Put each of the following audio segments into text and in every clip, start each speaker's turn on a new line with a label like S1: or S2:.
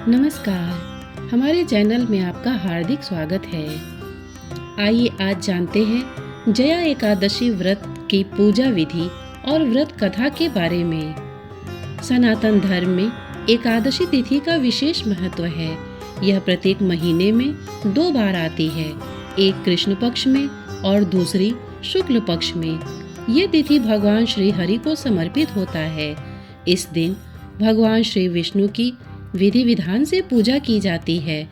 S1: नमस्कार, हमारे चैनल में आपका हार्दिक स्वागत है। आइए आज जानते हैं जया एकादशी व्रत की पूजा विधि और व्रत कथा के बारे में। सनातन धर्म में एकादशी तिथि का विशेष महत्व है। यह प्रत्येक महीने में 2 बार आती है, एक कृष्ण पक्ष में और दूसरी शुक्ल पक्ष में। ये तिथि भगवान श्री हरि को समर्पित होता है। इस दिन भगवान श्री विष्णु की विधि विधान से पूजा की जाती है।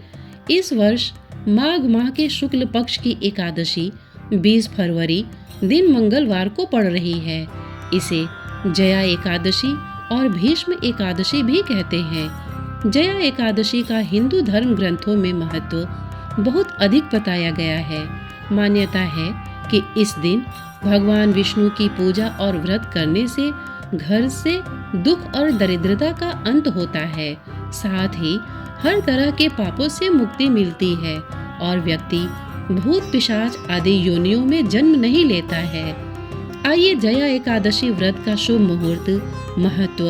S1: इस वर्ष माघ माह के शुक्ल पक्ष की एकादशी 20 फरवरी दिन मंगलवार को पड़ रही है। इसे जया एकादशी और भीष्म एकादशी भी कहते हैं। जया एकादशी का हिंदू धर्म ग्रंथों में महत्व बहुत अधिक बताया गया है। मान्यता है कि इस दिन भगवान विष्णु की पूजा और व्रत करने से घर से दुख और दरिद्रता का अंत होता है। साथ ही हर तरह के पापों से मुक्ति मिलती है और व्यक्ति भूत पिशाच आदि योनियों में जन्म नहीं लेता है। आइए जया एकादशी व्रत का शुभ मुहूर्त, महत्व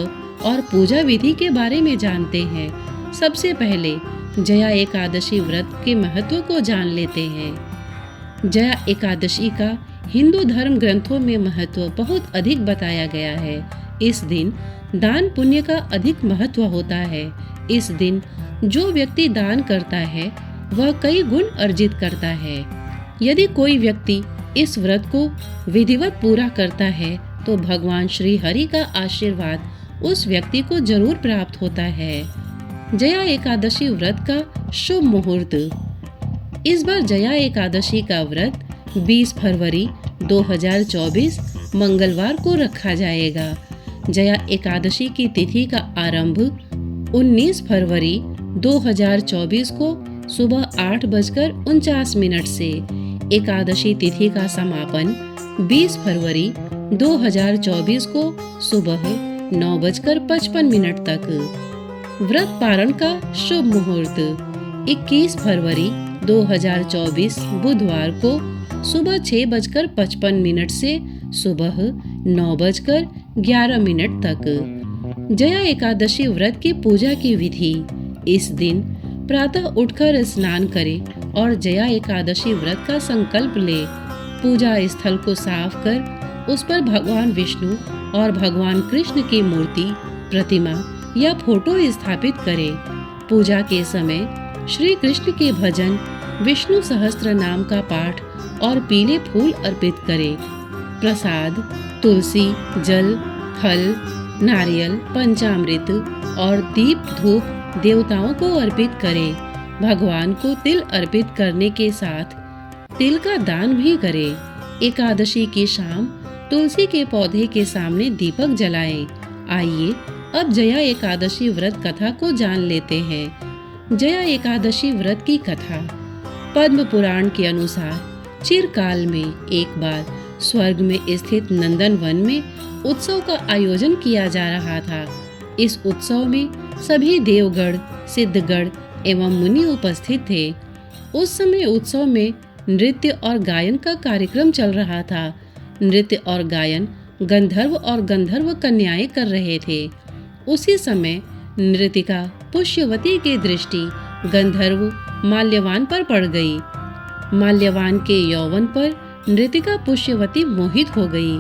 S1: और पूजा विधि के बारे में जानते हैं। सबसे पहले जया एकादशी व्रत के महत्व को जान लेते हैं। जया एकादशी का हिंदू धर्म ग्रंथों में महत्व बहुत अधिक बताया गया है। इस दिन दान पुण्य का अधिक महत्व होता है। इस दिन जो व्यक्ति दान करता है वह कई गुण अर्जित करता है। यदि कोई व्यक्ति इस व्रत को विधिवत पूरा करता है तो भगवान श्री हरि का आशीर्वाद उस व्यक्ति को जरूर प्राप्त होता है। जया एकादशी व्रत का शुभ मुहूर्त। इस बार जया एकादशी का व्रत 20 फरवरी 2024 मंगलवार को रखा जाएगा। जया एकादशी की तिथि का आरंभ 19 फरवरी 2024 को सुबह 8:49 से, एकादशी तिथि का समापन 20 फरवरी 2024 को सुबह 9:55 तक। व्रत पारण का शुभ मुहूर्त 21 फरवरी 2024 बुधवार को सुबह 6:55 से सुबह 9:11 तक। जया एकादशी व्रत की पूजा की विधि। इस दिन प्रातः उठकर स्नान करें और जया एकादशी व्रत का संकल्प ले। पूजा स्थल को साफ कर उस पर भगवान विष्णु और भगवान कृष्ण की मूर्ति, प्रतिमा या फोटो स्थापित करें। पूजा के समय श्री कृष्ण के भजन, विष्णु सहस्त्र नाम का पाठ और पीले फूल अर्पित करें। प्रसाद, तुलसी, जल, फल, नारियल, पंचामृत और दीप धूप देवताओं को अर्पित करें। भगवान को तिल अर्पित करने के साथ तिल का दान भी करें। एकादशी की शाम तुलसी के पौधे के सामने दीपक जलाएं। आइए अब जया एकादशी व्रत कथा को जान लेते हैं। जया एकादशी व्रत की कथा। पद्म पुराण के अनुसार चिरकाल में एक बार स्वर्ग में स्थित नंदन वन में उत्सव का आयोजन किया जा रहा था। इस उत्सव में सभी देवगण, सिद्धगण एवं मुनि उपस्थित थे। उस समय उत्सव में नृत्य और गायन का कार्यक्रम चल रहा था। नृत्य और गायन गंधर्व और गंधर्व कन्याएं कर रहे थे। उसी समय नृतिका पुष्यवती की दृष्टि गंधर्व माल्यवान पर पड़ गई। माल्यवान के यौवन पर नृतिका पुष्यवती मोहित हो गई।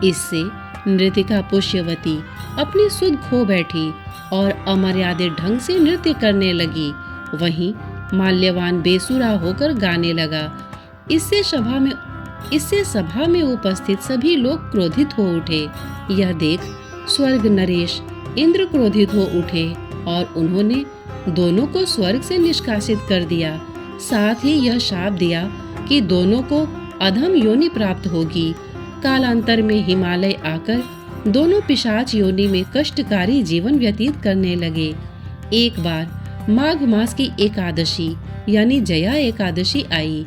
S1: इससे नृतिका पुष्यवती अपनी सुध खो बैठी और अमर्यादित ढंग से नृत्य करने लगी। वहीं माल्यवान बेसुरा होकर गाने लगा। इससे सभा में उपस्थित सभी लोग क्रोधित हो उठे। यह देख स्वर्ग नरेश इंद्र क्रोधित हो उठे और उन्होंने दोनों को स्वर्ग से निष्कासित कर दिया। साथ ही यह शाप दिया कि दोनों को अधम योनि प्राप्त होगी। कालांतर में हिमालय आकर दोनों पिशाच योनि में कष्टकारी जीवन व्यतीत करने लगे। एक बार माघ मास की एकादशी यानी जया एकादशी आई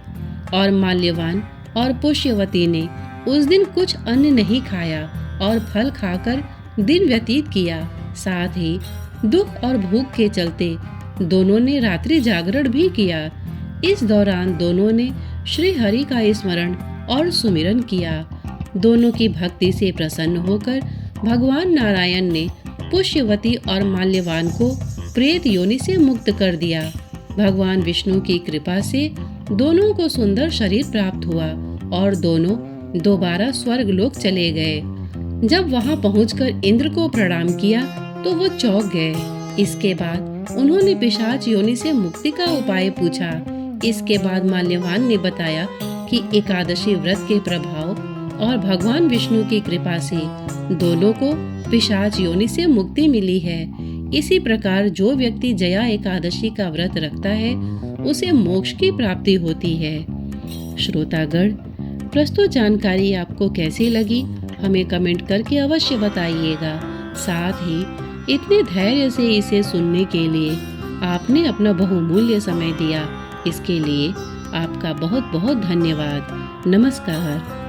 S1: और माल्यवान और पुष्यवती ने उस दिन कुछ अन्न नहीं खाया और फल खाकर दिन व्यतीत किया। साथ ही दुख और भूख के चलते दोनों ने रात्रि जागरण भी किया। इस दौरान दोनों ने श्री हरि का स्मरण और सुमिरन किया। दोनों की भक्ति से प्रसन्न होकर भगवान नारायण ने पुष्यवती और माल्यवान को प्रेत योनि से मुक्त कर दिया। भगवान विष्णु की कृपा से दोनों को सुंदर शरीर प्राप्त हुआ और दोनों दोबारा स्वर्ग लोक चले गए। जब वहां पहुंचकर इंद्र को प्रणाम किया तो वो चौंक गए। इसके बाद उन्होंने पिशाच योनि से मुक्ति का उपाय पूछा। इसके बाद माल्यवान ने बताया कि एकादशी व्रत के प्रभाव और भगवान विष्णु की कृपा से दोनों को पिशाच योनि से मुक्ति मिली है। इसी प्रकार जो व्यक्ति जया एकादशी का व्रत रखता है उसे मोक्ष की प्राप्ति होती है। श्रोतागण, प्रस्तुत जानकारी आपको कैसी लगी हमें कमेंट करके अवश्य बताइएगा। साथ ही इतने धैर्य से इसे सुनने के लिए आपने अपना बहुमूल्य समय दिया, इसके लिए आपका बहुत बहुत धन्यवाद। नमस्कार।